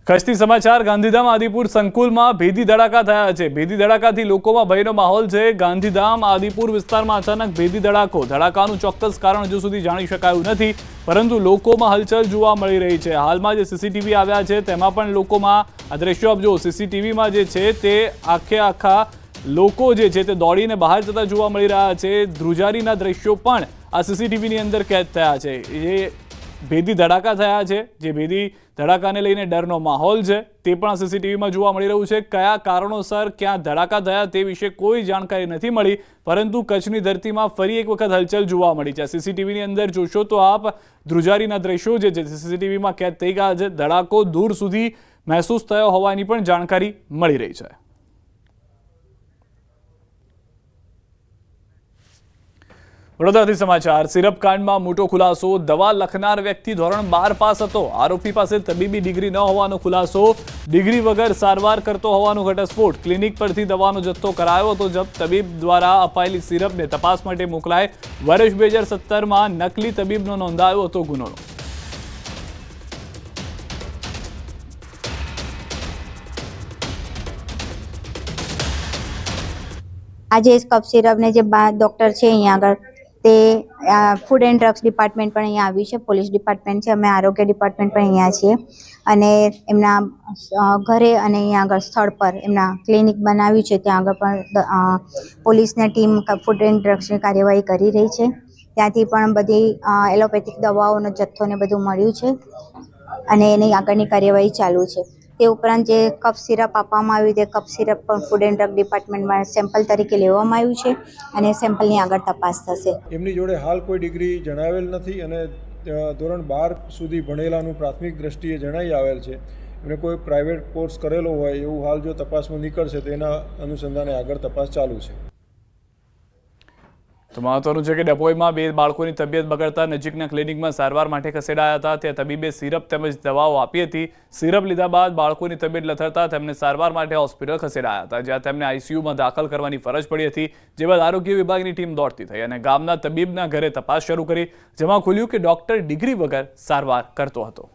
કચ્છથી સમાચાર ગાંધીધામ આદિપુર સંકુલમાં ભેદી ધડાકા થયા છે। ભેદી ધડાકાથી લોકોમાં ભયનો માહોલ છે। ગાંધીધામ આદિપુર વિસ્તારમાં અચાનક ભેદી ધડાકાનું ચોક્કસ કારણ હજુ સુધી જાણી શકાયું નથી, પરંતુ લોકોમાં હલચલ જોવા મળી રહી છે। હાલમાં જે સીસીટીવી આવ્યા છે તેમાં પણ લોકોમાં આ દ્રશ્યો આપ જો સીસીટીવીમાં જે છે તે આખા લોકો જે છે તે દોડીને બહાર જતા જોવા મળી રહ્યા છે। ધ્રુજારીના દ્રશ્યો પણ આ સીસીટીવીની અંદર કેદ થયા છે। એ ભેદી ધડાકા થયા છે, જે ભેદી ધડાકાને લઈને ડરનો માહોલ છે તે પણ આ સીસીટીવીમાં જોવા મળી રહ્યું છે। કયા કારણોસર ક્યાં ધડાકા થયા તે વિશે કોઈ જાણકારી નથી મળી, પરંતુ કચ્છની ધરતીમાં ફરી એક વખત હલચલ જોવા મળી છે। સીસીટીવીની અંદર જોશો તો આપ ધ્રુજારીના દ્રશ્યો જે સીસીટીવીમાં કેદ થઈ ગયા છે। ધડાકો દૂર સુધી મહેસૂસ થયો હોવાની પણ જાણકારી મળી રહી છે। વડોદરાથી સમાચાર। સિરપ કાંડમાં મોટો ખુલાસો। દવા લખનાર વ્યક્તિ ધોરણ 12 પાસ હતો। આરોપી પાસે તબીબી ડિગ્રી ન હોવાનો ખુલાસો। ડિગ્રી વગર સારવાર કરતો હોવાનો ઘટસ્ફોટ। ક્લિનિક પરથી દવાનો જથ્થો કરાયો હતો જપ્ત। તબીબ દ્વારા અપાયેલી સિરપને તપાસ માટે મોકલાય। વર્ષ 2017માં નકલી તબીબનો નોંધાયો હતો ગુનો। આજે કફ સિરપ ને જે ડોક્ટર છે અહીંયા આગળ તે ફૂડ એન્ડ ડ્રગ્સ ડિપાર્ટમેન્ટ પણ અહીંયા આવ્યું છે, પોલીસ ડિપાર્ટમેન્ટ છે, અમે આરોગ્ય ડિપાર્ટમેન્ટ પણ અહીંયા છીએ અને એમના ઘરે અને અહીંયા આગળ સ્થળ પર એમના ક્લિનિક બનાવ્યું છે ત્યાં આગળ પણ પોલીસની ટીમ ફૂડ એન્ડ ડ્રગ્સની કાર્યવાહી કરી રહી છે। ત્યાંથી પણ બધી એલોપેથિક દવાઓનો જથ્થો ને બધું મળ્યું છે અને એની આગળની કાર્યવાહી ચાલુ છે। તે ઉપરાંત જે કફ સિરપ આપવામાં આવ્યું તે કફ સિરપ પણ ફૂડ એન્ડ ડ્રગ ડિપાર્ટમેન્ટમાં સેમ્પલ તરીકે લેવામાં આવ્યું છે અને સેમ્પલની આગળ તપાસ થશે। એમની જોડે હાલ કોઈ ડિગ્રી જણાવેલ નથી અને ધોરણ 12 સુધી ભણેલાનું પ્રાથમિક દ્રષ્ટિએ જણાઈ આવેલ છે। એમને કોઈ પ્રાઇવેટ કોર્સ કરેલો હોય એવું હાલ જો તપાસમાં નીકળશે તો એના અનુસંધાને આગળ તપાસ ચાલુ છે। તો મહત્વનું છે કે ડભોઈમાં 2 બાળકોની તબિયત બગડતા નજીકના ક્લિનિકમાં સારવાર માટે ખસેડાયા હતા। ત્યાં તબીબે સિરપ તેમજ દવાઓ આપી હતી। સિરપ લીધા બાદ બાળકોની તબિયત લથડતા તેમને સારવાર માટે હોસ્પિટલ ખસેડાયા હતા, જ્યાં તેમને આઈસીયુમાં દાખલ કરવાની ફરજ પડી હતી। જે બાદ આરોગ્ય વિભાગની ટીમ દોડતી થઈ અને ગામના તબીબના ઘરે તપાસ શરૂ કરી, જેમાં ખુલ્યું કે ડોક્ટર ડિગ્રી વગર સારવાર કરતો હતો।